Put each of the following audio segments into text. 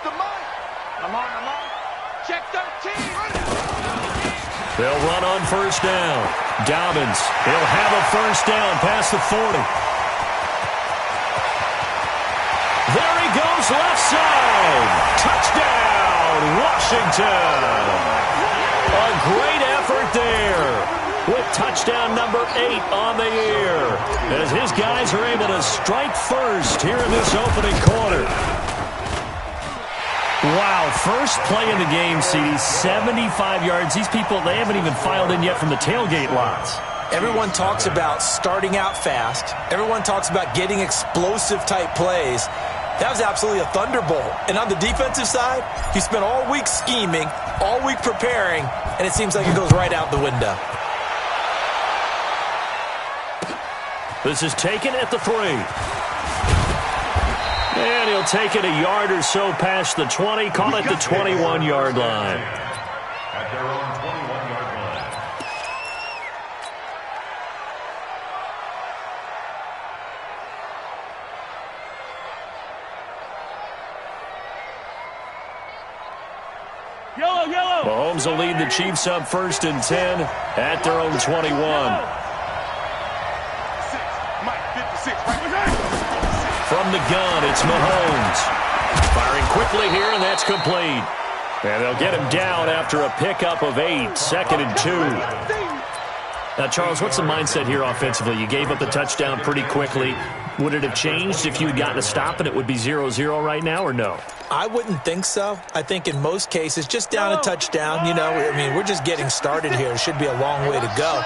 I'm on. Check 13. They'll run on first down. Dobbins, he'll have a first down past the 40. There he goes, left side. Touchdown, Washington. A great effort there with touchdown number 8 on the year as his guys are able to strike first here in this opening quarter. Wow, first play in the game, CD, 75 yards. These people, they haven't even filed in yet from the tailgate lots. Everyone talks about starting out fast. Everyone talks about getting explosive-type plays. That was absolutely a thunderbolt. And on the defensive side, you spent all week scheming, all week preparing, and it seems like it goes right out the window. This is taken at the 3. And he'll take it a yard or so past the 20, call it the 21-yard line. At their own 21-yard line. Yellow. Mahomes will lead the Chiefs up first and 10 at their own 21. From the gun, it's Mahomes. Firing quickly here, and that's complete. And they'll get him down after a pickup of 8, 2nd and 2. Now, Charles, what's the mindset here offensively? You gave up the touchdown pretty quickly. Would it have changed if you had gotten a stop and it would be 0-0 right now, or no? I wouldn't think so. I think in most cases, just down a touchdown, we're just getting started here. It should be a long way to go.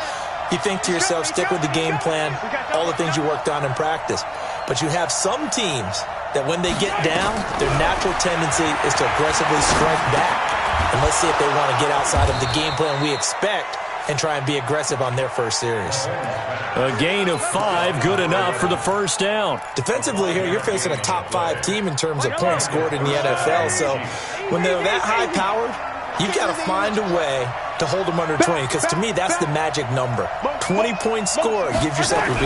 You think to yourself, stick with the game plan, all the things you worked on in practice. But you have some teams that when they get down, their natural tendency is to aggressively strike back. And let's see if they want to get outside of the game plan we expect and try and be aggressive on their first series. A gain of 5, good enough for the first down. Defensively here, you're facing a top 5 team in terms of points scored in the NFL. So when they're that high-powered, you've got to find a way to hold them under 20, because to me, that's the magic number. 20-point score, you give yourself your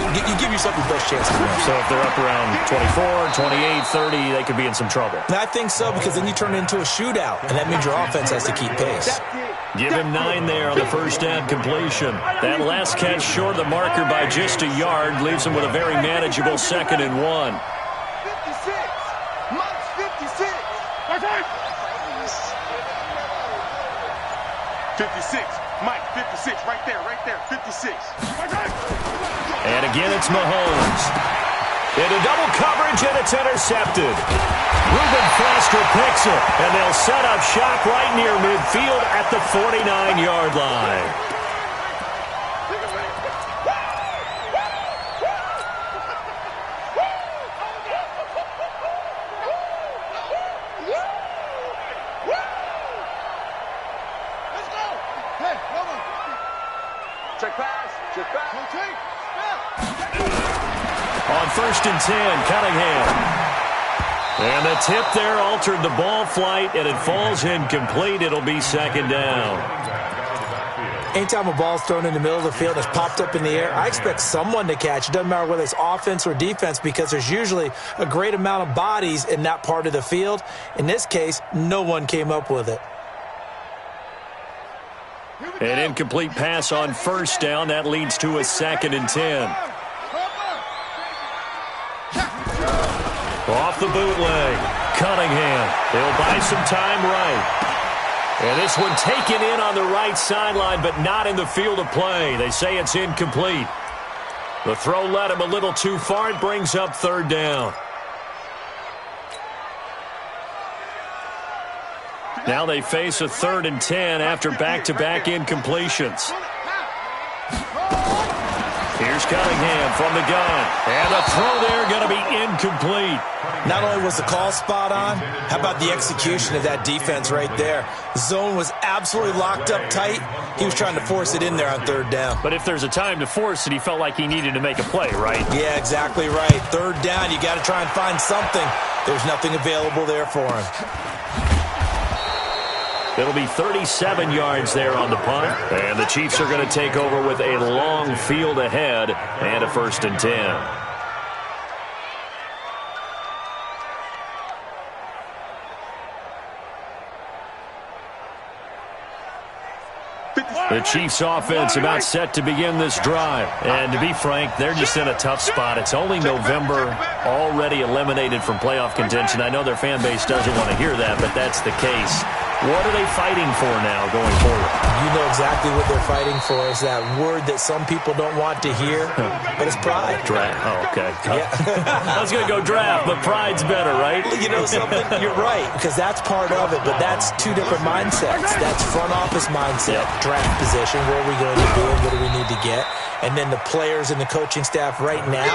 best chance to win. So if they're up around 24, 28, 30, they could be in some trouble. And I think so, because then you turn it into a shootout, and that means your offense has to keep pace. Give him 9 there on the first down completion. That last catch short of the marker by just a yard leaves him with a very manageable 2nd and 1. 56. Mike's 56. 56. Mike, 56. Right there. 56. And again, it's Mahomes. Into double coverage, and it's intercepted. Reuben Foster picks it, and they'll set up shop right near midfield at the 49-yard line. On first and 10, Cunningham. And the tip there altered the ball flight, and it falls incomplete. It'll be 2nd down. Anytime a ball's thrown in the middle of the field and it's popped up in the air, I expect someone to catch. It doesn't matter whether it's offense or defense, because there's usually a great amount of bodies in that part of the field. In this case, no one came up with it. An incomplete pass on first down. That leads to a 2nd and 10. Off the bootleg. Cunningham. He'll buy some time right. And this one taken in on the right sideline, but not in the field of play. They say it's incomplete. The throw led him a little too far. It brings up 3rd down. Now they face a 3rd and 10 after back-to-back incompletions. Here's Cunningham from the gun. And the throw there going to be incomplete. Not only was the call spot on, how about the execution of that defense right there? Zone was absolutely locked up tight. He was trying to force it in there on 3rd down. But if there's a time to force it, he felt like he needed to make a play, right? Yeah, exactly right. 3rd down, you got to try and find something. There's nothing available there for him. It'll be 37 yards there on the punt. And the Chiefs are going to take over with a long field ahead and a 1st and 10. The Chiefs offense about set to begin this drive. And to be frank, they're just in a tough spot. It's only November, already eliminated from playoff contention. I know their fan base doesn't want to hear that, but that's the case. What are they fighting for now going forward? You know exactly what they're fighting for. Is that word that some people don't want to hear, but it's pride. Draft. Oh, okay. Yeah. I was going to go draft, but pride's better, right? You know something? You're right, because that's part of it, but that's two different mindsets. That's front office mindset, draft position, where are we going to be and what do we need to get? And then the players and the coaching staff right now,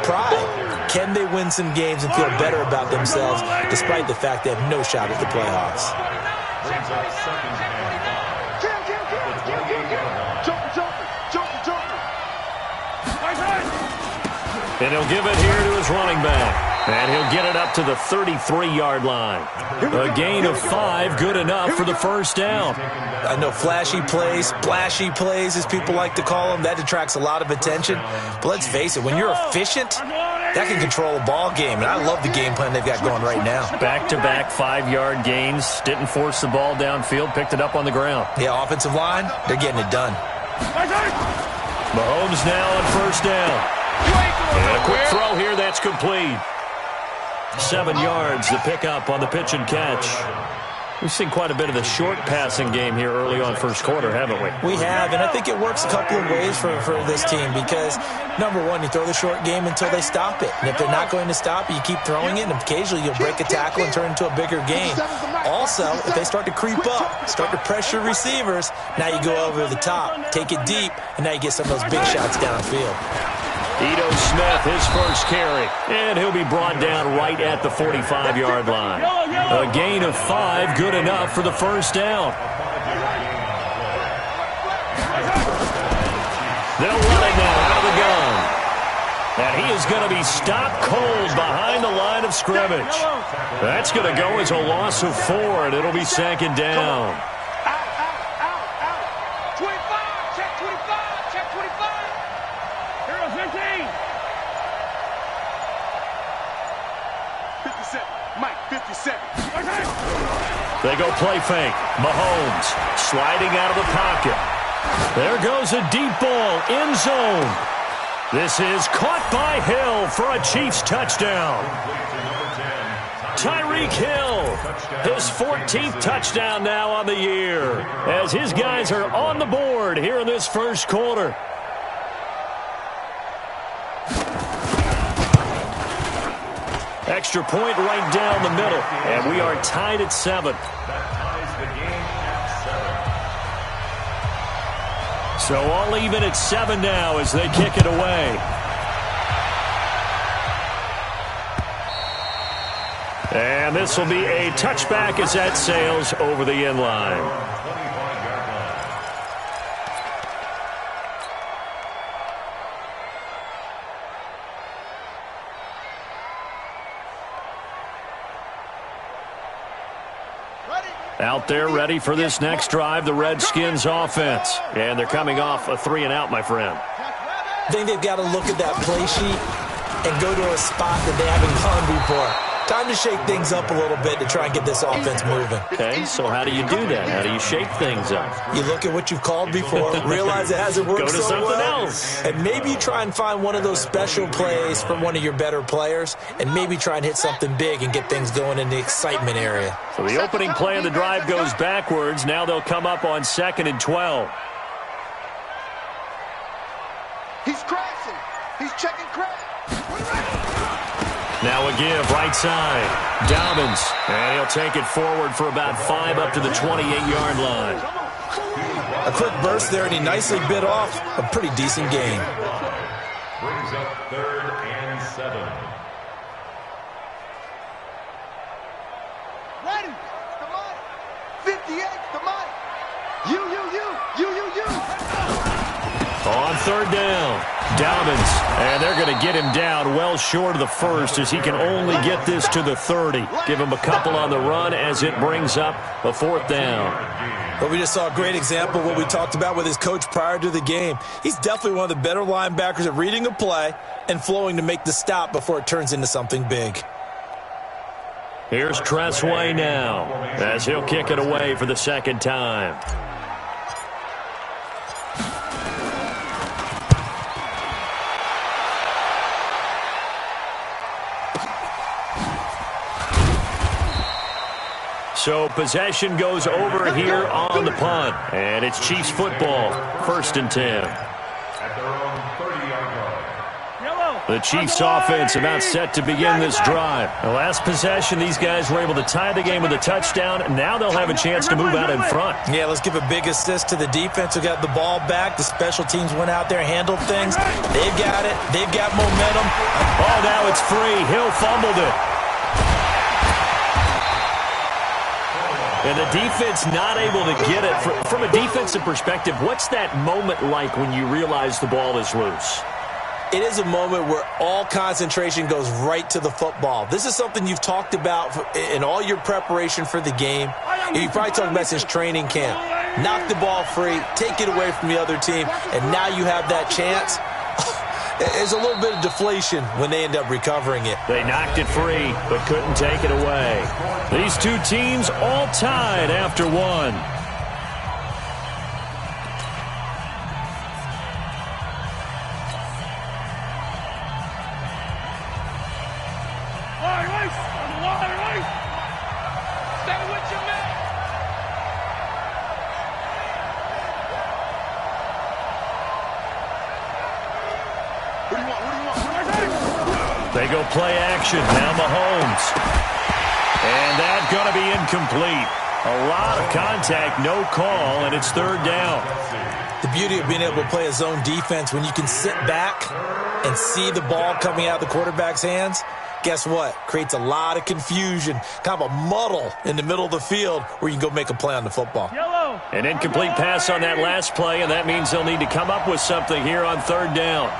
pride. Can they win some games and feel better about themselves despite the fact they have no shot at the playoffs? Brings up second and 5. And he'll give it here to his running back. And he'll get it up to the 33-yard line. A gain of 5, good enough for the first down. I know flashy plays, splashy plays, as people like to call them, that attracts a lot of attention. But let's face it, when you're efficient, that can control a ball game. And I love the game plan they've got going right now. Back-to-back 5-yard gains. Didn't force the ball downfield, picked it up on the ground. Yeah, offensive line, they're getting it done. Mahomes now on first down. And a quick throw here, that's complete. 7 yards, the pickup on the pitch and catch. We've seen quite a bit of the short passing game here early on first quarter, haven't we? We have, and I think it works a couple of ways for this team because, number one, you throw the short game until they stop it. And if they're not going to stop it, you keep throwing it, and occasionally you'll break a tackle and turn it into a bigger game. Also, if they start to creep up, start to pressure receivers, now you go over the top, take it deep, and now you get some of those big shots downfield. Ito Smith, his first carry, and he'll be brought down right at the 45-yard line. A gain of 5, good enough for the first down. They'll run it now out of the gun. And he is going to be stopped cold behind the line of scrimmage. That's going to go as a loss of 4, and it'll be second down. They go play fake. Mahomes sliding out of the pocket. There goes a deep ball, end zone. This is caught by Hill for a Chiefs touchdown. Tyreek Hill, his 14th touchdown now on the year, as his guys are on the board here in this first quarter. Extra point right down the middle, and we are tied at 7. That ties the game at 7. So all even at 7 now as they kick it away. And this will be a touchback as that sails over the end line. Out there ready for this next drive, the Redskins offense. And they're coming off a 3-and-out, my friend. I think they've got to look at that play sheet and go to a spot that they haven't gone before. Time to shake things up a little bit to try and get this offense moving. Okay, so how do you do that? How do you shake things up? You look at what you've called before, realize it hasn't worked Go to so something well, else. and maybe you try and find one of those special plays from one of your better players, and maybe try and hit something big and get things going in the excitement area. So the opening play of the drive goes backwards. Now they'll come up on 2nd and 12. He's crashing. He's checking crash. Now a give, right side. Dobbins, and he'll take it forward for about 5 up to the 28-yard line. A quick burst there, and he nicely bit off a pretty decent gain. Brings up 3rd and 7. Ready. The mic. 58. The mic. You. On 3rd down, Dobbins, and they're going to get him down well short of the first as he can only get this to the 30. Give him a couple on the run as it brings up a 4th down. But we just saw a great example of what we talked about with his coach prior to the game. He's definitely one of the better linebackers at reading a play and flowing to make the stop before it turns into something big. Here's Tressway now as he'll kick it away for the 2nd time. So possession goes over here on the punt. And it's Chiefs football, 1st and 10. At their own 30-yard line. The Chiefs offense about set to begin this drive. The last possession, these guys were able to tie the game with a touchdown. Now they'll have a chance to move out in front. Yeah, let's give a big assist to the defense who got the ball back. The special teams went out there, handled things. They've got it. They've got momentum. Oh, now it's free. Hill fumbled it. And the defense not able to get it. From a defensive perspective, what's that moment like when you realize the ball is loose? It is a moment where all concentration goes right to the football. This is something you've talked about in all your preparation for the game. You've probably talked about since training camp. Knock the ball free, take it away from the other team, and now you have that chance. There's a little bit of deflation when they end up recovering it. They knocked it free, but couldn't take it away. These two teams all tied after one. They go play action. Now Mahomes. And that's going to be incomplete. A lot of contact, no call, and it's 3rd down. The beauty of being able to play a zone defense when you can sit back and see the ball coming out of the quarterback's hands, guess what? Creates a lot of confusion, kind of a muddle in the middle of the field where you can go make a play on the football. An incomplete pass on that last play, and that means they'll need to come up with something here on 3rd down.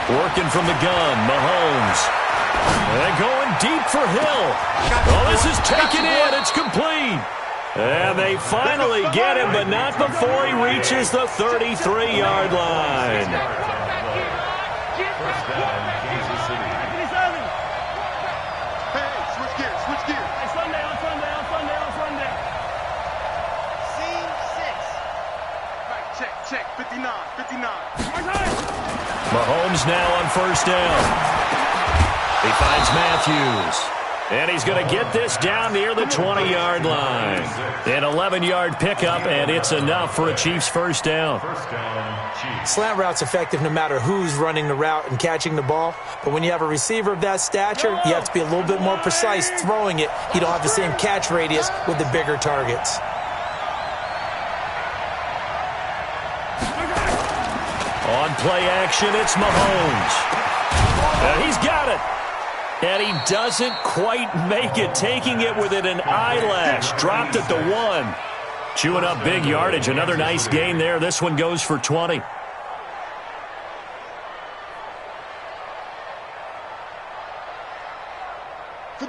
Working from the gun, Mahomes. And going deep for Hill. Oh, this is taken in. It's complete. And they finally get him, but not before he reaches the 33-yard line. First down, Kansas City. Hey, switch gears, switch gears. On Sunday. Scene 6. Right, check, 59. Mahomes now on 1st down. He finds Matthews. And he's going to get this down near the 20-yard line. An 11-yard pickup, and it's enough for a Chiefs 1st down. First down, Chiefs. Slant route's effective no matter who's running the route and catching the ball. But when you have a receiver of that stature, you have to be a little bit more precise throwing it. You don't have the same catch radius with the bigger targets. On play action, it's Mahomes. And he's got it. And he doesn't quite make it, taking it within an eyelash. Dropped at the 1. Chewing up big yardage. Another nice gain there. This one goes for 20.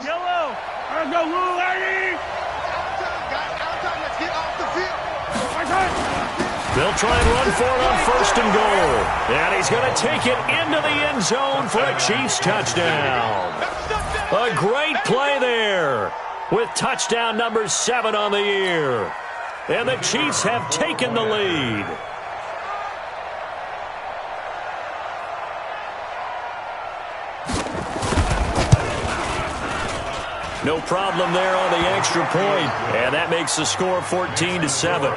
Yellow. Let's go, Lou, lady. Outside, let's get off the field. They'll try and run for it on 1st and goal. And he's going to take it into the end zone for a Chiefs touchdown. A great play there with touchdown number 7 on the year. And the Chiefs have taken the lead. No problem there on the extra point. And that makes the score 14-7.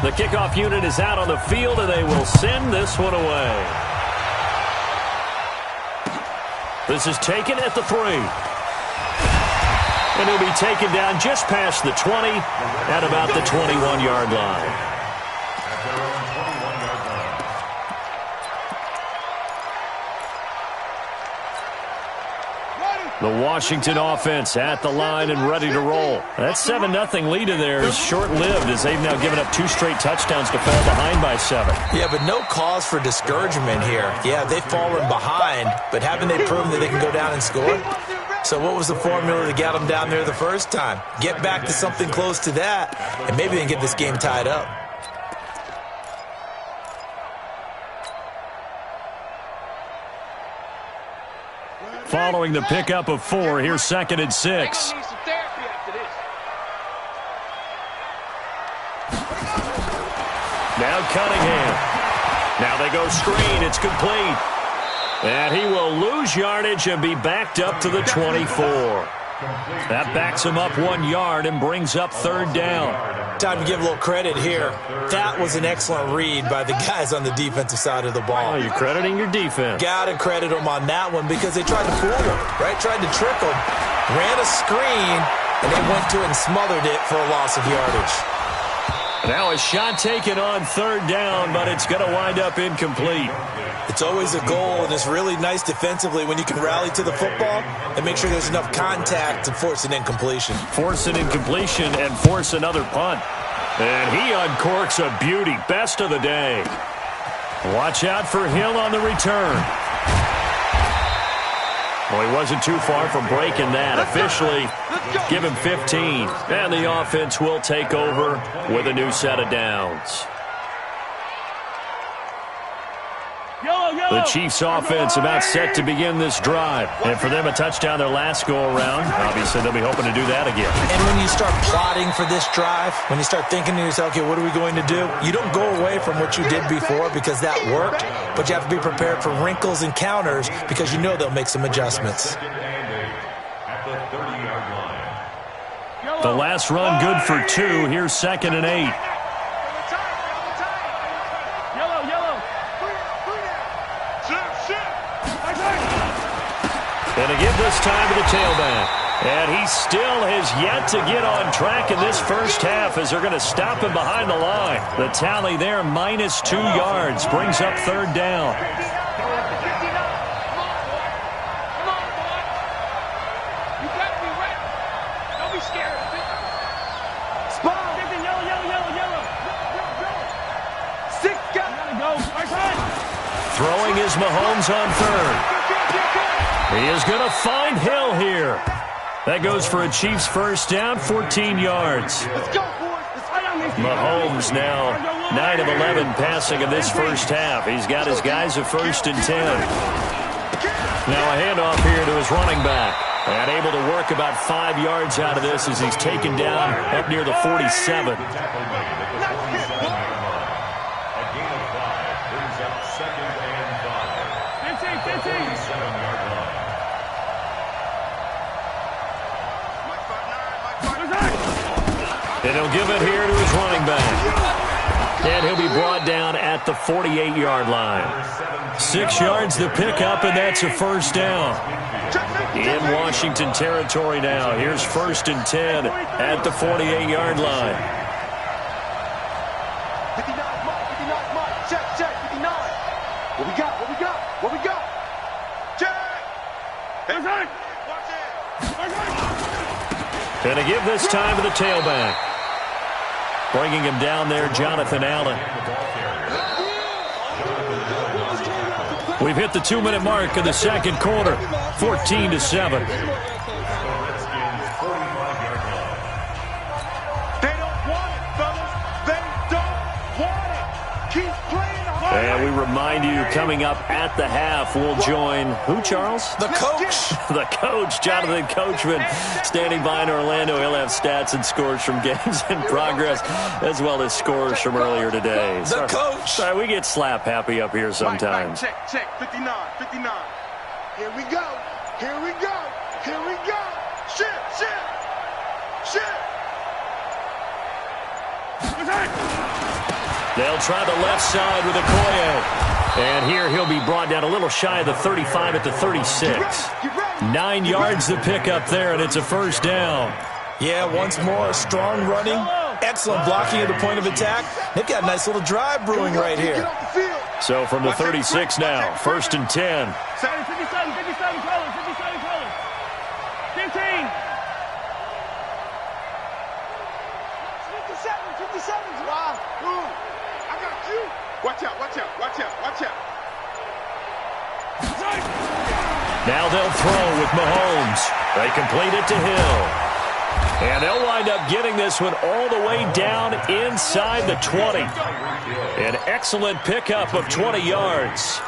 The kickoff unit is out on the field, and they will send this one away. This is taken at the 3. And he'll be taken down just past the 20 at about the 21-yard line. The Washington offense at the line and ready to roll. That 7-0 lead of theirs is short-lived as they've now given up 2 straight touchdowns to fall behind by 7. Yeah, but no cause for discouragement here. Yeah, they've fallen behind, but haven't they proven that they can go down and score? So what was the formula to get them down there the first time? Get back to something close to that, and maybe they can get this game tied up. Following the pickup of 4, here's 2nd and 6. Now Cunningham. Now they go screen. It's complete. And he will lose yardage and be backed up to the 24. That backs him up 1 yard and brings up 3rd down. Time to give a little credit here. That was an excellent read by the guys on the defensive side of the ball. Oh, you're crediting your defense. Got to credit them on that one because they tried to fool him, right? Tried to trick him. Ran a screen, and they went to it and smothered it for a loss of yardage. Now a shot taken on 3rd down, but it's going to wind up incomplete. It's always a goal, and it's really nice defensively when you can rally to the football and make sure there's enough contact to force an incompletion. Force an incompletion and force another punt. And he uncorks a beauty. Best of the day. Watch out for Hill on the return. Well, he wasn't too far from breaking that. Officially, give him 15. And the offense will take over with a new set of downs. The Chiefs offense about set to begin this drive. And for them, a touchdown their last go-around. Obviously, they'll be hoping to do that again. And when you start plotting for this drive, when you start thinking to yourself, okay, what are we going to do? You don't go away from what you did before because that worked, but you have to be prepared for wrinkles and counters because you know they'll make some adjustments. The last run good for 2. Here's 2nd and 8. And to give this time to the tailback. And he still has yet to get on track in this first half as they're going to stop him behind the line. The tally there, minus 2 yards, brings up 3rd down. Throwing is Mahomes on 3rd. He is going to find Hill here. That goes for a Chiefs first down, 14 yards. Mahomes now 9 of 11 passing in this first half. He's got his guys at 1st and 10. Now a handoff here to his running back. And able to work about 5 yards out of this as he's taken down up near the 47. And he'll give it here to his running back. And he'll be brought down at the 48-yard line. 6 yards to pick up, and that's a first down. In Washington territory now. Here's 1st and 10 at the 48-yard line. 59, Mike. Check, 59. What we got? What we got? Check. And to give this time to the tailback. Bringing him down there, Jonathan Allen. We've hit the 2-minute mark in the second quarter, 14-7. And we remind you, coming up at the half, we'll join who, Charles? The coach. The coach, Jonathan Coachman, standing by in Orlando. He'll have stats and scores from games in progress, as well as scores from earlier today. The coach. Sorry, we get slap happy up here sometimes. Check, 59. Here we go. Shit. They'll try the left side with Okoye. And here he'll be brought down a little shy of the 35 at the 36. 9 yards to pick up there, and it's a first down. Yeah, once more, strong running, excellent blocking at the point of attack. They've got a nice little drive brewing right here. So from the 36 now, 1st and 10. 57 colors, 15. 57. Wow. I got you. Watch out. Now they'll throw with Mahomes. They complete it to Hill. And they'll wind up getting this one all the way down inside the 20. An excellent pickup of 20 yards.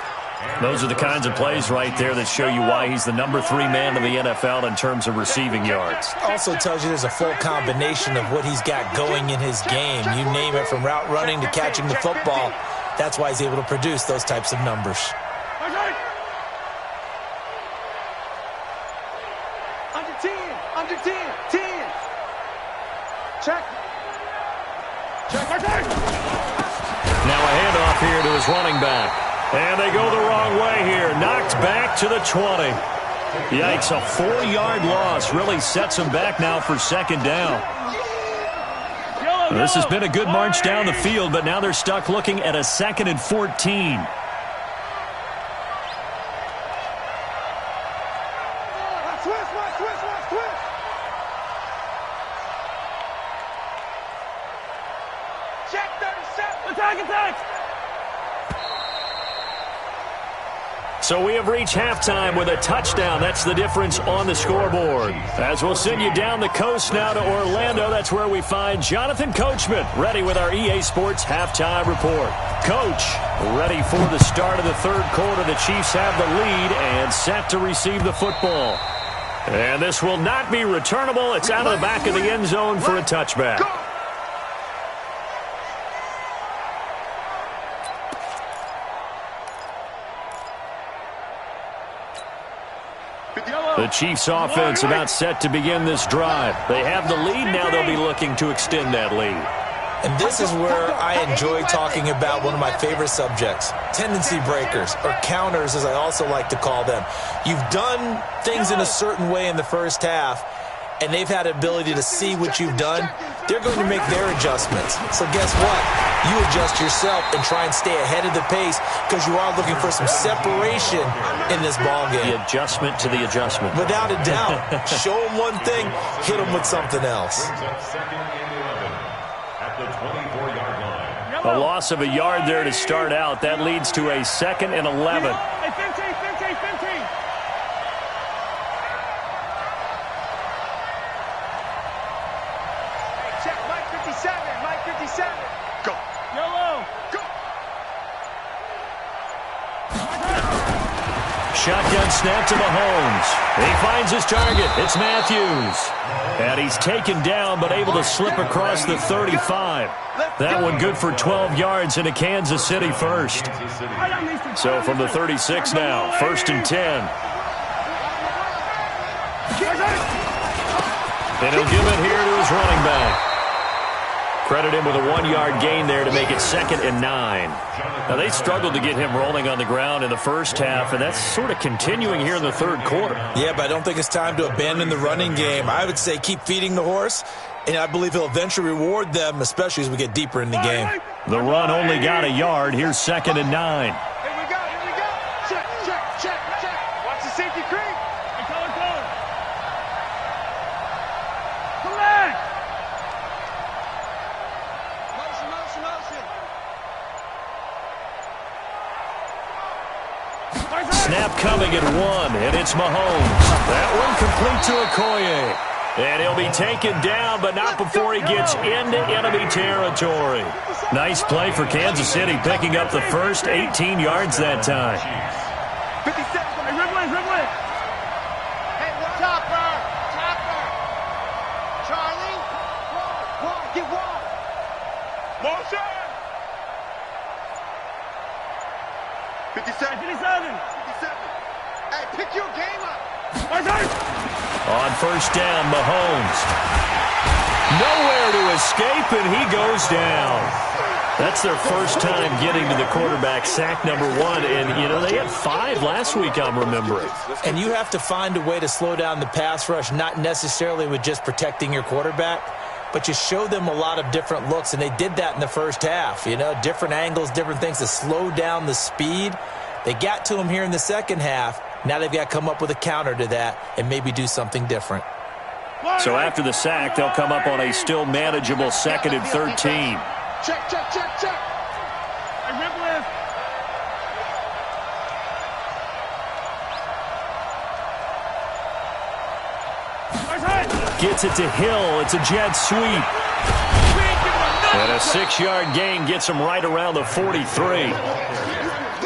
Those are the kinds of plays right there that show you why he's the number 3 man in the NFL in terms of receiving yards. Also tells you there's a full combination of what he's got going in his game. You name it, from route running to catching the football. That's why he's able to produce those types of numbers. Under 10, under 10, 10. Check. Now a handoff here to his running back. And they go the wrong way here. Knocked back to the 20. Yikes, a 4-yard loss really sets him back now for second down. This has been a good march down the field, but now they're stuck looking at a 2nd and 14. Check 37. Attack! So we have reached halftime with a touchdown. That's the difference on the scoreboard. As we'll send you down the coast now to Orlando, that's where we find Jonathan Coachman, ready with our EA Sports halftime report. Coach, ready for the start of the third quarter. The Chiefs have the lead and set to receive the football. And this will not be returnable. It's out of the back of the end zone for a touchback. The Chiefs offense about set to begin this drive. They have the lead. Now they'll be looking to extend that lead. And this is where I enjoy talking about one of my favorite subjects, tendency breakers, or counters as I also like to call them. You've done things in a certain way in the first half, and they've had the ability to see what you've done. They're going to make their adjustments. So guess what? You adjust yourself and try and stay ahead of the pace because you are looking for some separation in this ball game. The adjustment to the adjustment. Without a doubt. Show them one thing, hit them with something else. A loss of a yard there to start out. That leads to a 2nd and 11. Hey, 15. Check, Mike 57. Go. Yellow. Go. Shotgun snap to Mahomes. He finds his target. It's Matthews. And he's taken down but able to slip across the 35. That one good for 12 yards into Kansas City first. So from the 36 now, 1st and 10. And he'll give it here to his running back. Credit him with a 1-yard gain there to make it 2nd and 9. Now, they struggled to get him rolling on the ground in the first half, and that's sort of continuing here in the third quarter. Yeah, but I don't think it's time to abandon the running game. I would say keep feeding the horse, and I believe he'll eventually reward them, especially as we get deeper in the game. The run only got a yard. Here's 2nd and 9. Here we go. Check. Watch the safety creep. Hey, color. Come back. Motion. Snap coming at 1, and it's Mahomes. That one complete to Okoye. And he'll be taken down, but not before he gets into enemy territory. Nice play for Kansas City, picking up the first 18 yards that time. 57. Hey, Ridley. Hey, Chopper. Charlie. Wall. Get wall. Motion. 57. 57. Hey, pick your game up. On first down, Mahomes. Nowhere to escape, and he goes down. That's their first time getting to the quarterback, sack number 1. And, you know, they had 5 last week, I'm remembering. And you have to find a way to slow down the pass rush, not necessarily with just protecting your quarterback, but you show them a lot of different looks, and they did that in the first half. You know, different angles, different things to slow down the speed. They got to him here in the second half. Now they've got to come up with a counter to that and maybe do something different. So after the sack, they'll come up on a still manageable 2nd and 13. Check. Hey, Ridley. Gets it to Hill. It's a jet sweep. And a 6-yard gain gets him right around the 43.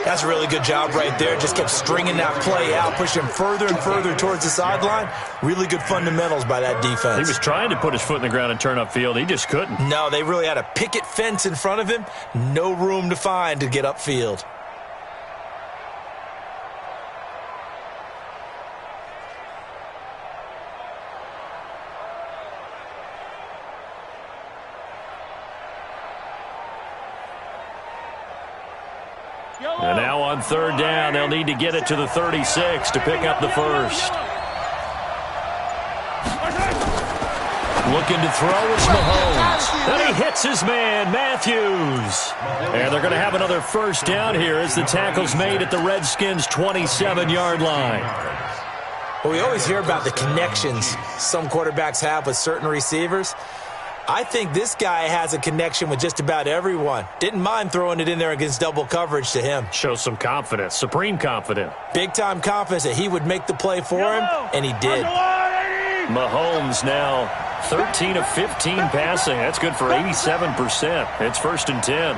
That's a really good job right there. Just kept stringing that play out, pushing further and further towards the sideline. Really good fundamentals by that defense. He was trying to put his foot in the ground and turn upfield. He just couldn't. No, they really had a picket fence in front of him. No room to find to get upfield. And now on third down, they'll need to get it to the 36 to pick up the first. Looking to throw is Mahomes. And he hits his man, Matthews. And they're going to have another first down here as the tackle's made at the Redskins' 27-yard line. Well, we always hear about the connections some quarterbacks have with certain receivers. I think this guy has a connection with just about everyone. Didn't mind throwing it in there against double coverage to him. Shows some confidence, supreme confidence. Big-time confidence that he would make the play for him, and he did. Mahomes now 13 of 15 passing. That's good for 87%. It's 1st and 10.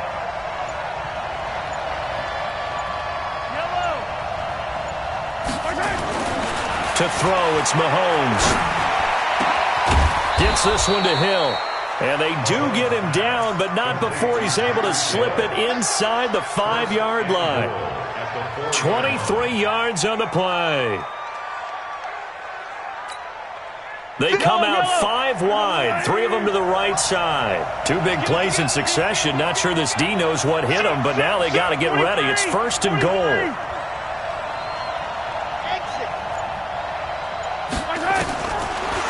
To throw, it's Mahomes. Gets this one to Hill. And they do get him down, but not before he's able to slip it inside the 5-yard line. 23 yards on the play. They come out 5 wide, 3 of them to the right side. 2 big plays in succession. Not sure this D knows what hit them, but now they got to get ready. It's 1st and goal.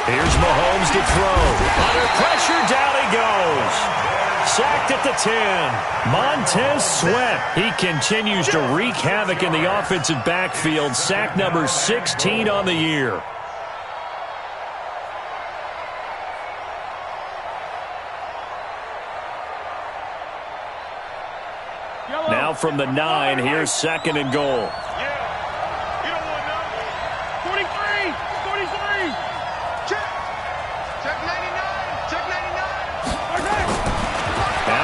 Here's Mahomes to throw. Under pressure, down he goes. Sacked at the 10. Montez Sweat. He continues to wreak havoc in the offensive backfield. Sack number 16 on the year. Now from the 9, here's 2nd and goal.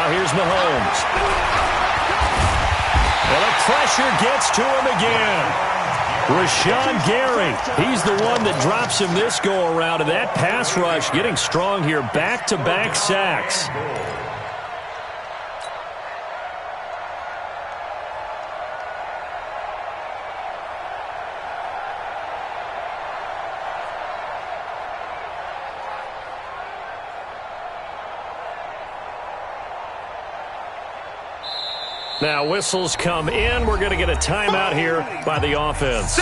Here's Mahomes. And the pressure gets to him again. Rashawn Gary, he's the one that drops him this go-around. And that pass rush getting strong here. Back-to-back sacks. Now whistles come in. We're going to get a timeout here by the offense.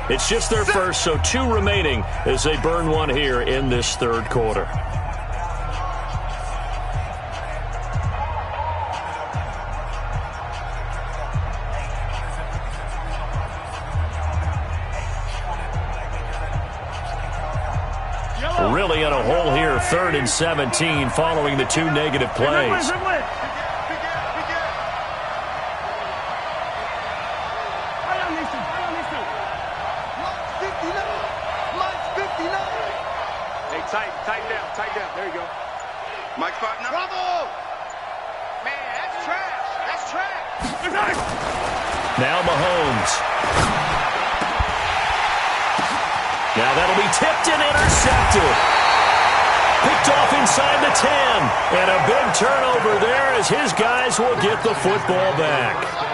It's just their first, so 2 remaining as they burn one here in this 3rd quarter. Really in a hole here, 3rd and 17 following the 2 negative plays. Tight down. There you go. Mike's partner. Bravo! Man, that's trash. That's trash. Now Mahomes. Now that'll be tipped and intercepted. Picked off inside the 10. And a big turnover there as his guys will get the football back.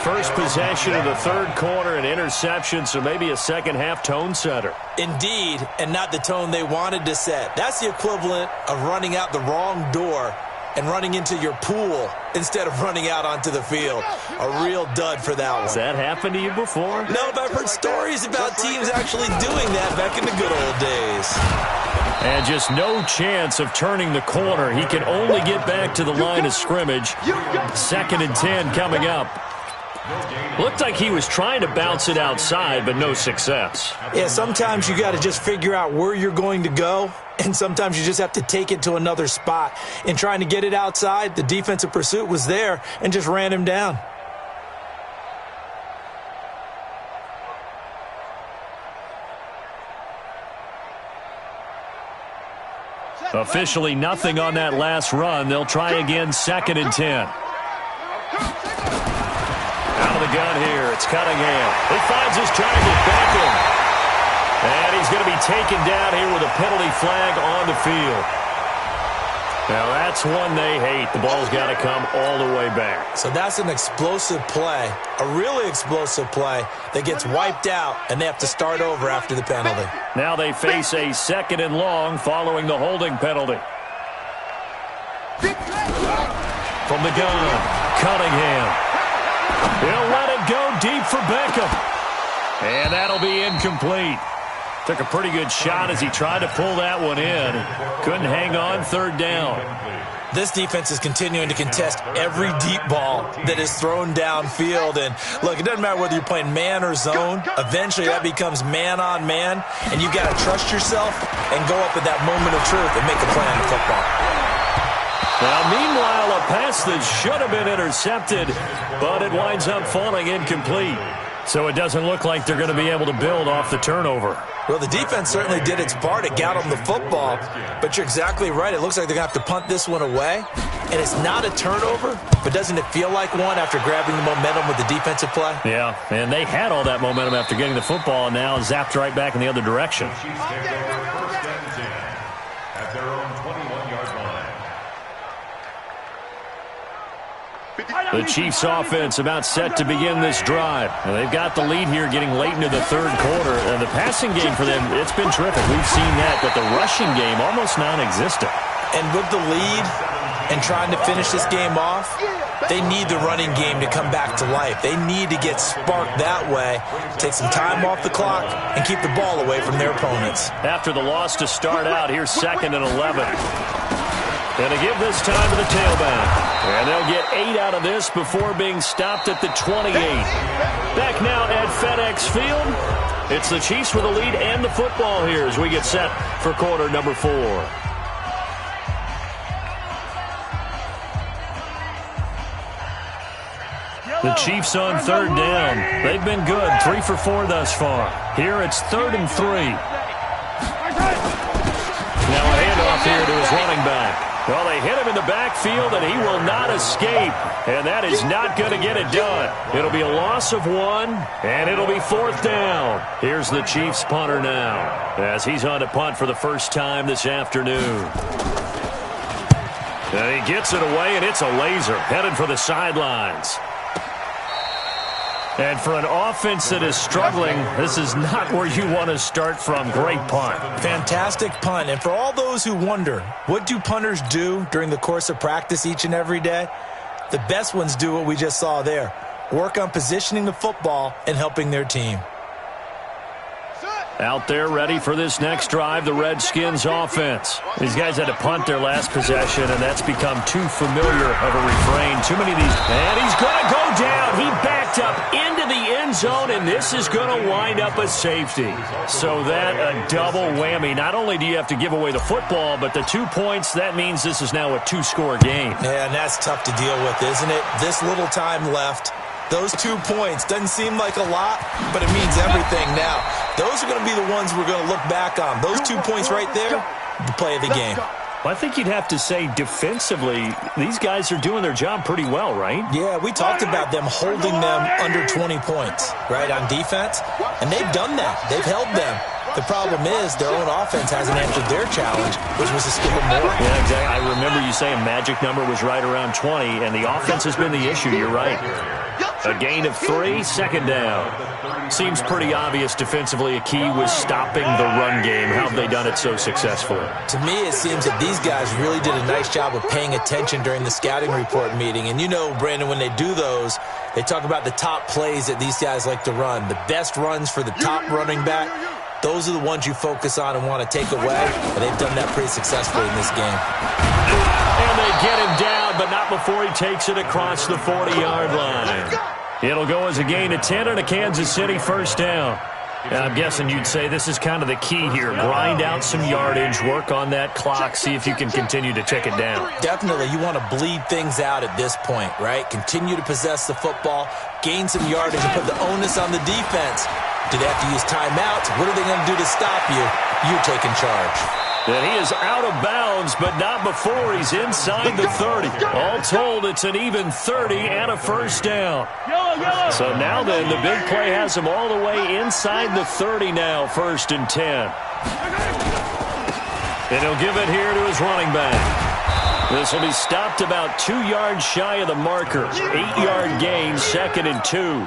First possession of the 3rd quarter, an interception, so maybe a second-half tone setter. Indeed, and not the tone they wanted to set. That's the equivalent of running out the wrong door and running into your pool instead of running out onto the field. A real dud for that one. Has that happened to you before? No, but I've heard stories about teams actually doing that back in the good old days. And just no chance of turning the corner. He can only get back to the line of scrimmage. 2nd and 10 coming up. Looked like he was trying to bounce it outside, but no success. Yeah, sometimes you got to just figure out where you're going to go, and sometimes you just have to take it to another spot. In trying to get it outside, the defensive pursuit was there and just ran him down. Officially nothing on that last run. They'll try again, 2nd and 10. the gun here. It's Cunningham. He finds his target, Beckham. And he's going to be taken down here with a penalty flag on the field. Now, that's one they hate. The ball's got to come all the way back. So that's an explosive play, a really explosive play that gets wiped out, and they have to start over after the penalty. Now they face a 2nd and long following the holding penalty. From the gun, Cunningham. He'll let it go deep for Beckham. And that'll be incomplete. Took a pretty good shot as he tried to pull that one in. Couldn't hang on, 3rd down. This defense is continuing to contest every deep ball that is thrown downfield. And, look, it doesn't matter whether you're playing man or zone. Eventually, that becomes man-on-man. And you've got to trust yourself and go up at that moment of truth and make a play on the football. Now, meanwhile, a pass that should have been intercepted, but it winds up falling incomplete. So it doesn't look like they're going to be able to build off the turnover. Well, the defense certainly did its part to get them the football, but you're exactly right. It looks like they're going to have to punt this one away, and it's not a turnover, but doesn't it feel like one after grabbing the momentum with the defensive play? Yeah, and they had all that momentum after getting the football, and now zapped right back in the other direction. At their own 21-yard line. The Chiefs offense about set to begin this drive. And they've got the lead here getting late into the 3rd quarter. And the passing game for them, it's been terrific. We've seen that, but the rushing game almost non-existent. And with the lead and trying to finish this game off, they need the running game to come back to life. They need to get sparked that way, take some time off the clock, and keep the ball away from their opponents. After the loss to start out, here's 2nd and 11. Going to give this time to the tailback. And they'll get 8 out of this before being stopped at the 28. Back now at FedEx Field. It's the Chiefs with the lead and the football here as we get set for quarter number 4. The Chiefs on 3rd down. They've been good, 3 for 4 thus far. Here it's 3rd and 3. Now a handoff here to his running back. Well, they hit him in the backfield, and he will not escape. And that is not going to get it done. It'll be a loss of 1, and it'll be 4th down. Here's the Chiefs punter now, as he's on to punt for the first time this afternoon. And he gets it away, and it's a laser, headed for the sidelines. And for an offense that is struggling, this is not where you want to start from. Great punt. Fantastic punt. And for all those who wonder, what do punters do during the course of practice each and every day? The best ones do what we just saw there. Work on positioning the football and helping their team. Out there ready for this next drive, the Redskins offense. These guys had to punt their last possession, and that's become too familiar of a refrain. Too many of these. And he's going to go down. He backed up into the end zone, and this is going to wind up a safety. So that a double whammy. Not only do you have to give away the football, but the 2 points, that means this is now a 2-score game. Yeah, and that's tough to deal with, isn't it? This little time left. Those 2 points doesn't seem like a lot, but it means everything now. Those are going to be the ones we're going to look back on. Those 2 points right there, the play of the game. Well, I think you'd have to say defensively, these guys are doing their job pretty well, right? Yeah, we talked about them holding them under 20 points, right, on defense. And they've done that. They've held them. The problem is their own offense hasn't answered their challenge, which was to skip them more. Yeah, exactly. I remember you saying magic number was right around 20, and the offense has been the issue. You're right. A gain of 3, 2nd down. Seems pretty obvious defensively a key was stopping the run game. How have they done it so successfully? To me, it seems that these guys really did a nice job of paying attention during the scouting report meeting. And you know, Brandon, when they do those, they talk about the top plays that these guys like to run. The best runs for the top running back. Those are the ones you focus on and want to take away. And they've done that pretty successfully in this game. And they get him down, but not before he takes it across the 40-yard line. It'll go as a gain of 10 and a Kansas City first down. I'm guessing you'd say this is kind of the key here. Grind out some yardage, work on that clock, see if you can continue to tick it down. Definitely, you want to bleed things out at this point, right? Continue to possess the football, gain some yardage, and put the onus on the defense. Do they have to use timeouts? What are they going to do to stop you? You're taking charge. And he is out of bounds, but not before he's inside the 30. All told, it's an even 30 and a first down. So now then, the big play has him all the way inside the 30 now, 1st and 10. And he'll give it here to his running back. This will be stopped about 2 yards shy of the marker. 8-yard gain, 2nd and 2.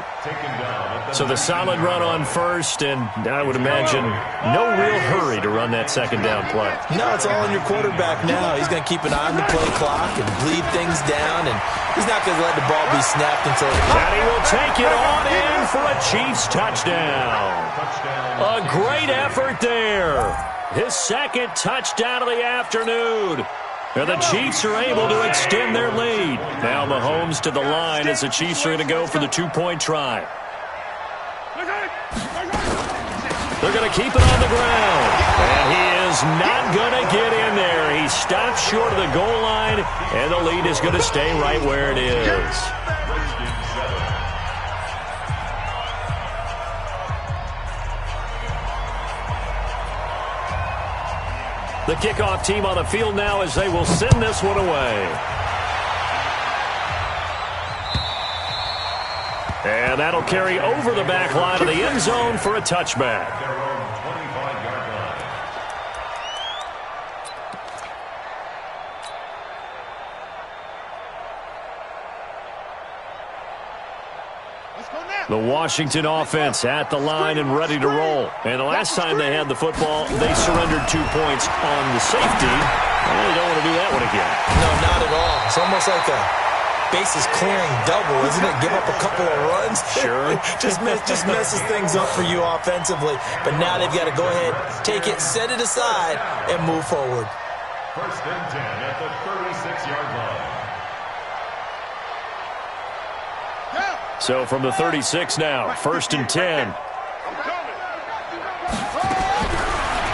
So the solid run on 1st, and I would imagine no real hurry to run that 2nd down play. No, it's all on your quarterback now. He's going to keep an eye on the play clock and bleed things down, and he's not going to let the ball be snapped until... And he will take it on in for a Chiefs touchdown. A great effort there. His 2nd touchdown of the afternoon. And the Chiefs are able to extend their lead. Now Mahomes to the line as the Chiefs are going to go for the 2-point try. They're going to keep it on the ground. And he is not going to get in there. He stops short of the goal line, and the lead is going to stay right where it is. The kickoff team on the field now as they will send this one away. And that'll carry over the back line of the end zone for a touchback. The Washington offense at the line and ready to roll. And the last time they had the football, they surrendered 2 points on the safety. I really don't want to do that one again. No, not at all. It's almost like a bases clearing double, isn't it? Give up a couple of runs. Sure. just messes things up for you offensively. But now they've got to go ahead, take it, set it aside, and move forward. 1st and 10 at the 36-yard line. So from the 36 now, 1st and 10.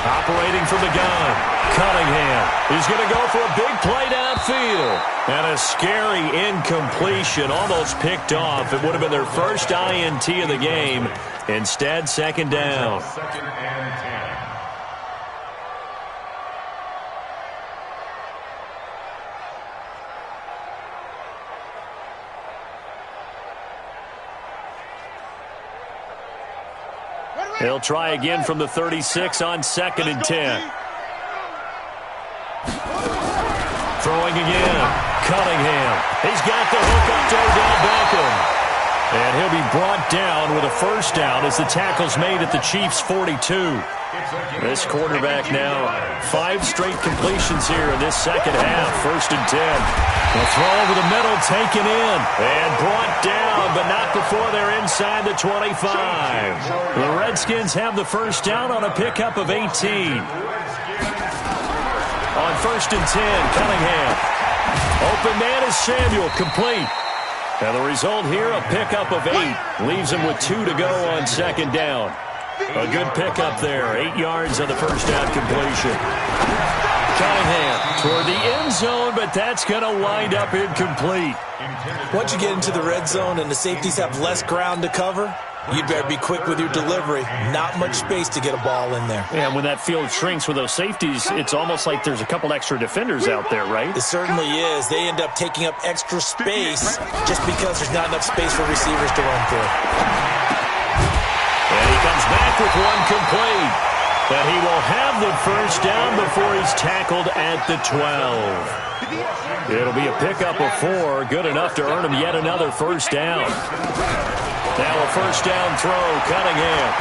Operating from the gun, Cunningham. He's going to go for a big play downfield. And a scary incompletion, almost picked off. It would have been their first INT of the game. Instead, 2nd down. 2nd and 10. He'll try again from the 36 on 2nd and 10. Throwing again. Cunningham. He's got the hook up to Odell Beckham. And he'll be brought down with a first down as the tackle's made at the Chiefs' 42. This quarterback now 5 straight completions here in this 2nd half. 1st and 10. The throw over the middle taken in and brought down, but not before they're inside the 25. The Redskins have the first down on a pickup of 18. On 1st and 10, Cunningham. Open man is Samuel, complete. And the result here, a pickup of 8. Leaves him with 2 to go on 2nd down. A good pickup there. 8 yards on the first down completion. Cunningham toward the end zone, but that's going to wind up incomplete. Once you get into the red zone and the safeties have less ground to cover, you'd better be quick with your delivery. Not much space to get a ball in there. Yeah, when that field shrinks with those safeties, it's almost like there's a couple extra defenders out there, right? It certainly is. They end up taking up extra space just because there's not enough space for receivers to run through. And he comes back with one complete. But he will have the first down before he's tackled at the 12. It'll be a pickup of 4, good enough to earn him yet another first down. Now a first down throw, Cunningham.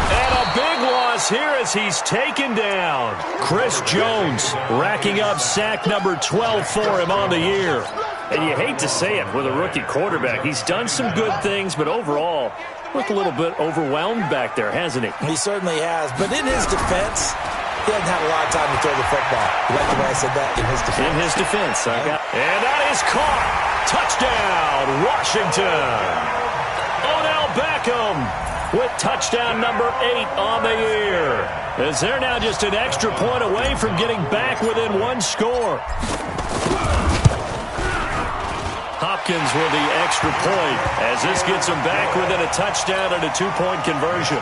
And a big loss here as he's taken down. Chris Jones racking up sack number 12 for him on the year. And you hate to say it with a rookie quarterback. He's done some good things, but overall, looked a little bit overwhelmed back there, hasn't he? He certainly has. But in his defense, he hasn't had a lot of time to throw the football. You like the way I said that? In his defense. In his defense. And that is caught. Touchdown, Washington. Odell Beckham with touchdown number 8 on the year. As they're now just an extra point away from getting back within 1 score. Hopkins with the extra point as this gets him back within a touchdown and a 2-point conversion.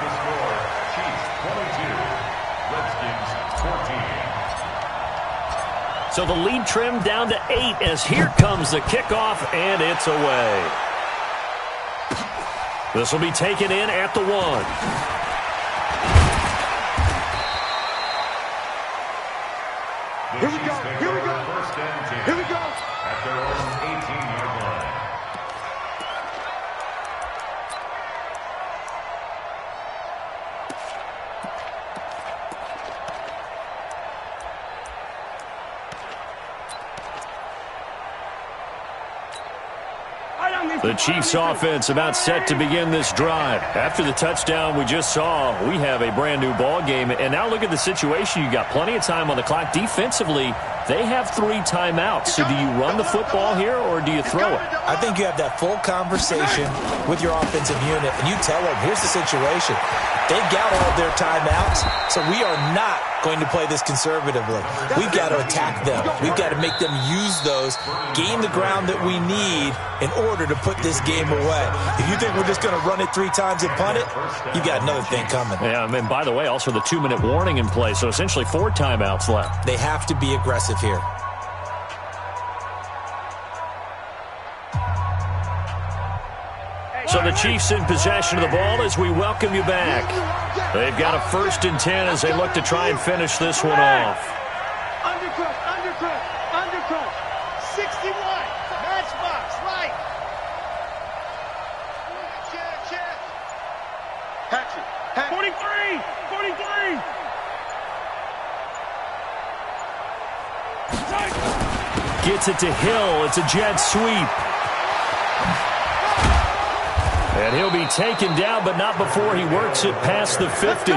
Chiefs 22, Redskins 14. So the lead trimmed down to 8 as here comes the kickoff, and it's away. This will be taken in at the 1. Here we go. Here we go. Here we go. At their own 18-yard line. The Chiefs offense about set to begin this drive. After the touchdown we just saw, we have a brand new ball game. And now look at the situation. You got plenty of time on the clock. Defensively, they have 3 timeouts. So do you run the football here or do you throw it? I think you have that full conversation with your offensive unit, and you tell them, here's the situation. They've got all of their timeouts, so we are not going to play this conservatively. We've got to attack them. We've got to make them use those, gain the ground that we need in order to put this game away. If you think we're just going to run it 3 times and punt it, you've got another thing coming. Yeah, and by the way, also the 2-minute warning in play, so essentially 4 timeouts left. They have to be aggressive here. So the Chiefs in possession of the ball as we welcome you back. They've got a 1st and 10 as they look to try and finish this one off. Undercrush, undercrush, undercrush. 61. Matchbox, right. Check. Hatchet. 43. 43. Gets it to Hill. It's a jet sweep. And he'll be taken down, but not before he works it past the 50.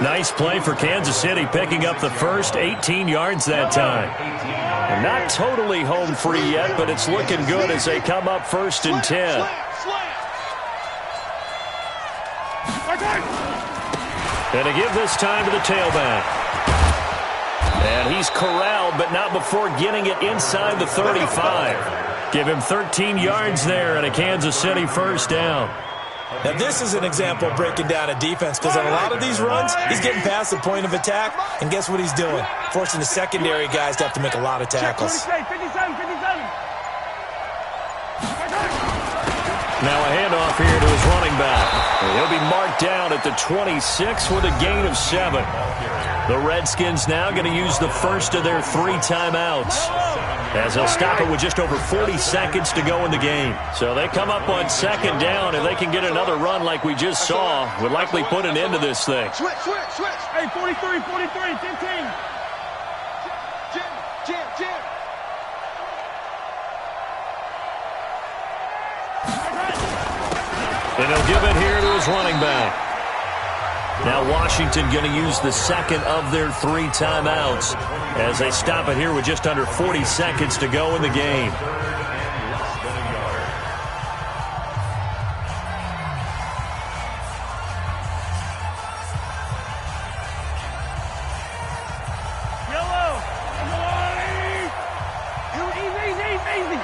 Nice play for Kansas City, picking up the first 18 yards that time. And not totally home free yet, but it's looking good as they come up 1st and 10. And to give this time to the tailback. And he's corralled, but not before getting it inside the 35. Give him 13 yards there and a Kansas City 1st down. Now, this is an example of breaking down a defense because on a lot of these runs, he's getting past the point of attack, and guess what he's doing? Forcing the secondary guys to have to make a lot of tackles. 57. Now a handoff here to his running back. And he'll be marked down at the 26 with a gain of 7. The Redskins now going to use the first of their 3 timeouts, as they'll stop it with just over 40 seconds to go in the game. So they come up on 2nd down, and they can get another run like we just saw, would likely put an end to this thing. Switch. Hey, 43, 15. Jim. And he'll give it here to his running back. Now Washington going to use the 2nd of their 3 timeouts as they stop it here with just under 40 seconds to go in the game. Yellow. Easy.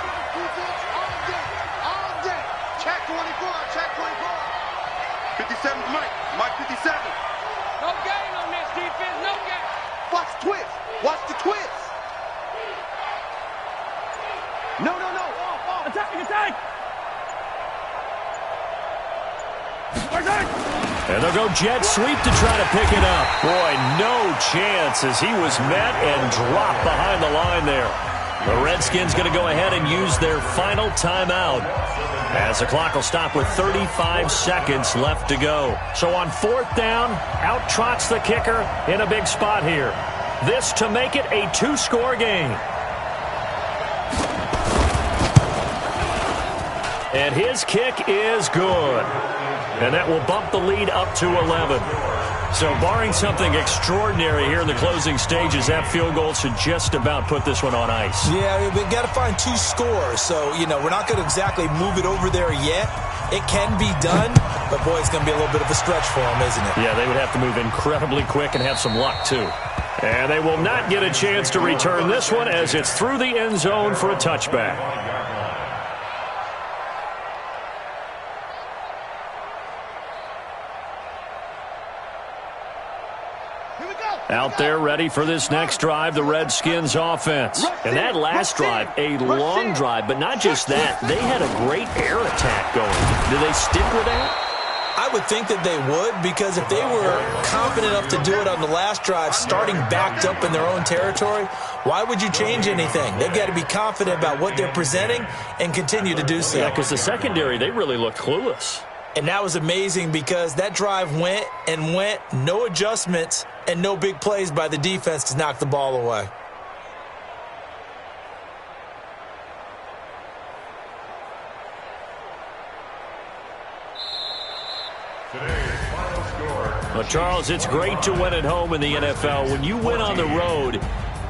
All day. Check 24. 57, Mike 57. No gain on this defense, no gain. Watch the twist. No. Attack. And they'll go jet sweep to try to pick it up. Boy, no chance as he was met and dropped behind the line there. The Redskins going to go ahead and use their final timeout as the clock will stop with 35 seconds left to go. So on 4th down, out trots the kicker in a big spot here. This to make it a 2-score game. And his kick is good. And that will bump the lead up to 11. So barring something extraordinary here in the closing stages, that field goal should just about put this one on ice. Yeah, we've got to find 2 scores. So, we're not going to exactly move it over there yet. It can be done, but boy, it's going to be a little bit of a stretch for them, isn't it? Yeah, they would have to move incredibly quick and have some luck, too. And they will not get a chance to return this one as it's through the end zone for a touchback. Here we go. Out there ready for this next drive, the Redskins offense. And that last drive, a long drive, but not just that. They had a great air attack going. Do they stick with that? I would think that they would, because if they were confident enough to do it on the last drive, starting backed up in their own territory, why would you change anything? They've got to be confident about what they're presenting and continue to do so. Yeah, because the secondary, they really looked clueless. And that was amazing because that drive went and went, no adjustments and no big plays by the defense to knock the ball away. Well, Charles, it's great to win at home in the NFL. When you win on the road,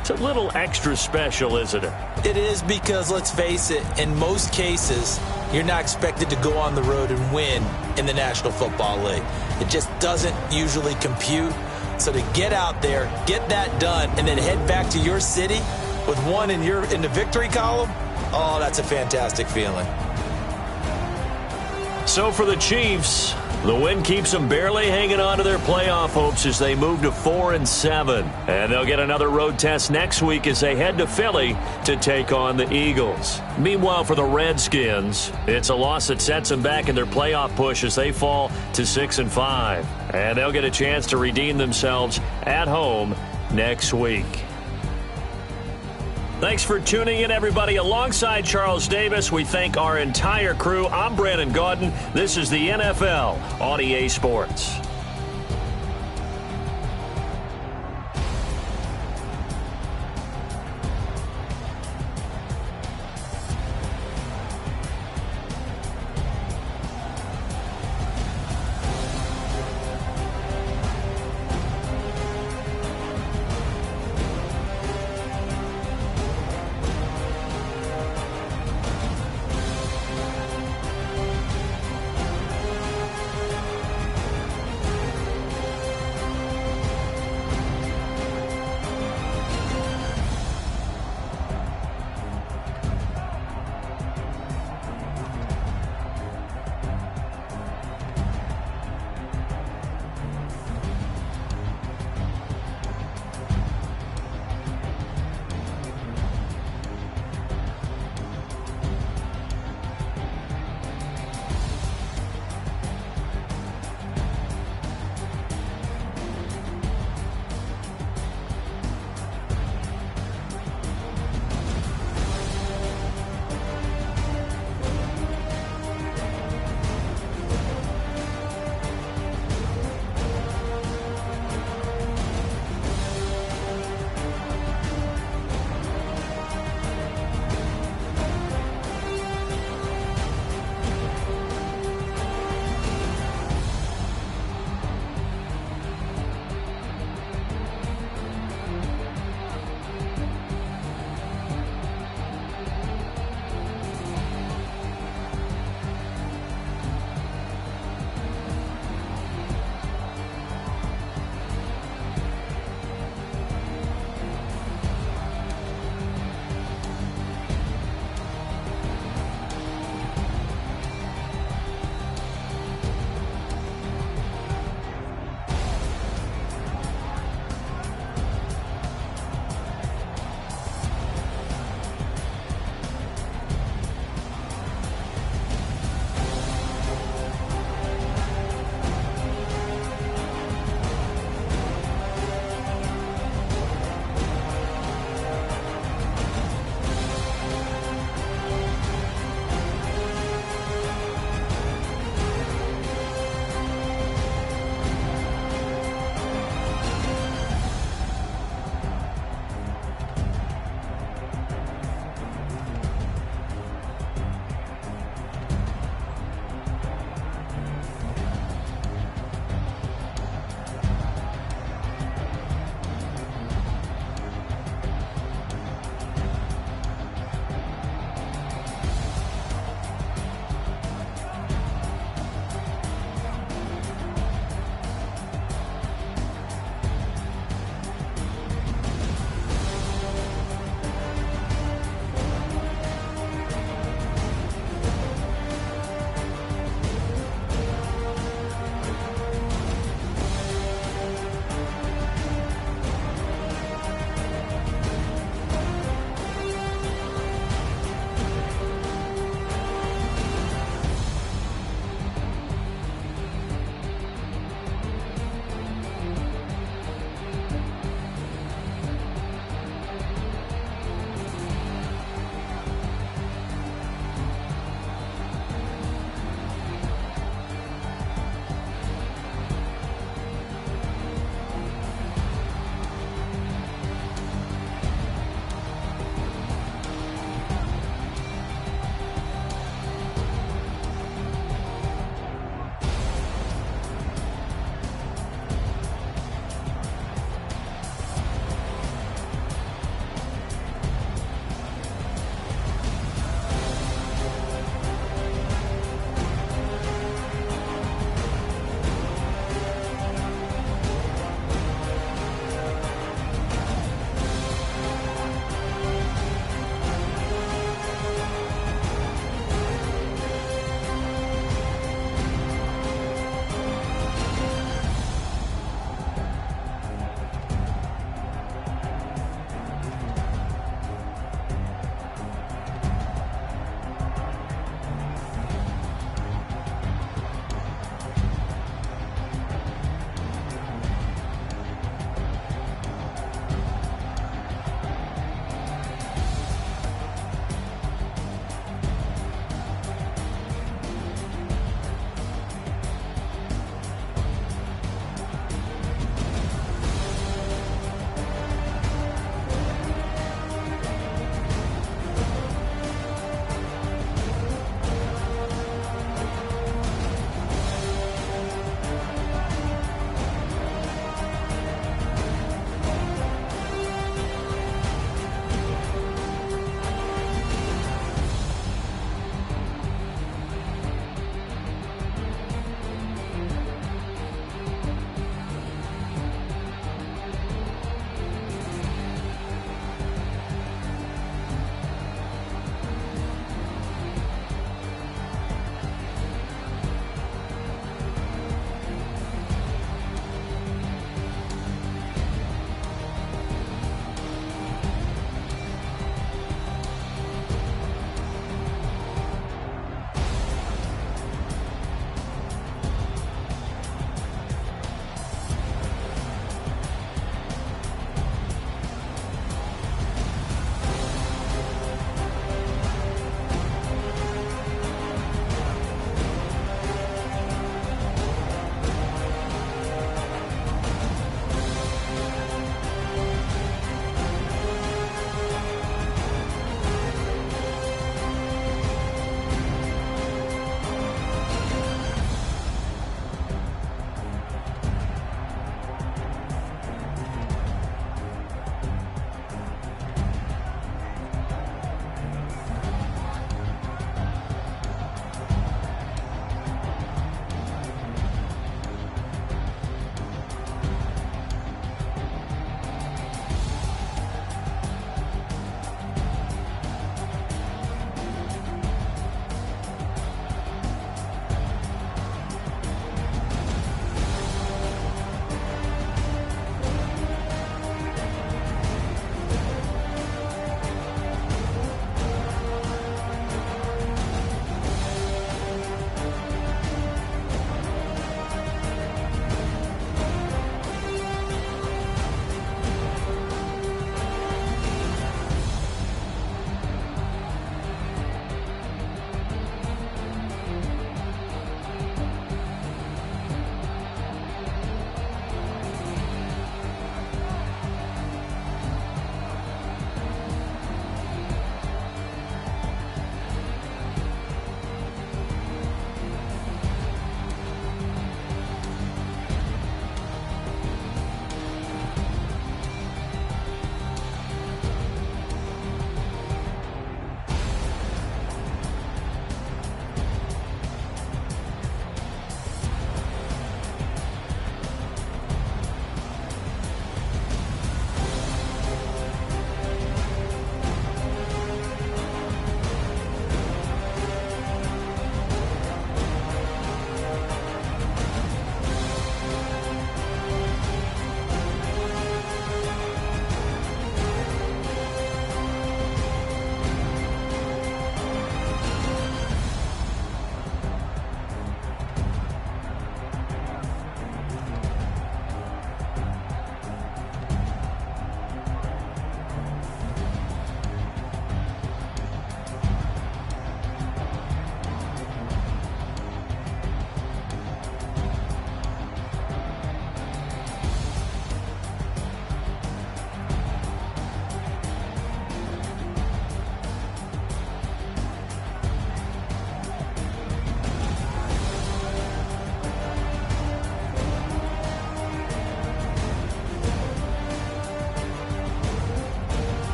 it's a little extra special, isn't it? It is, because, let's face it, in most cases, you're not expected to go on the road and win in the National Football League. It just doesn't usually compute. So to get out there, get that done, and then head back to your city with one in the victory column, oh, that's a fantastic feeling. So for the Chiefs, the win keeps them barely hanging on to their playoff hopes as they move to 4-7. And they'll get another road test next week as they head to Philly to take on the Eagles. Meanwhile, for the Redskins, it's a loss that sets them back in their playoff push as they fall to 6-5. And they'll get a chance to redeem themselves at home next week. Thanks for tuning in, everybody. Alongside Charles Davis, we thank our entire crew. I'm Brandon Gaudin. This is the NFL on EA Sports.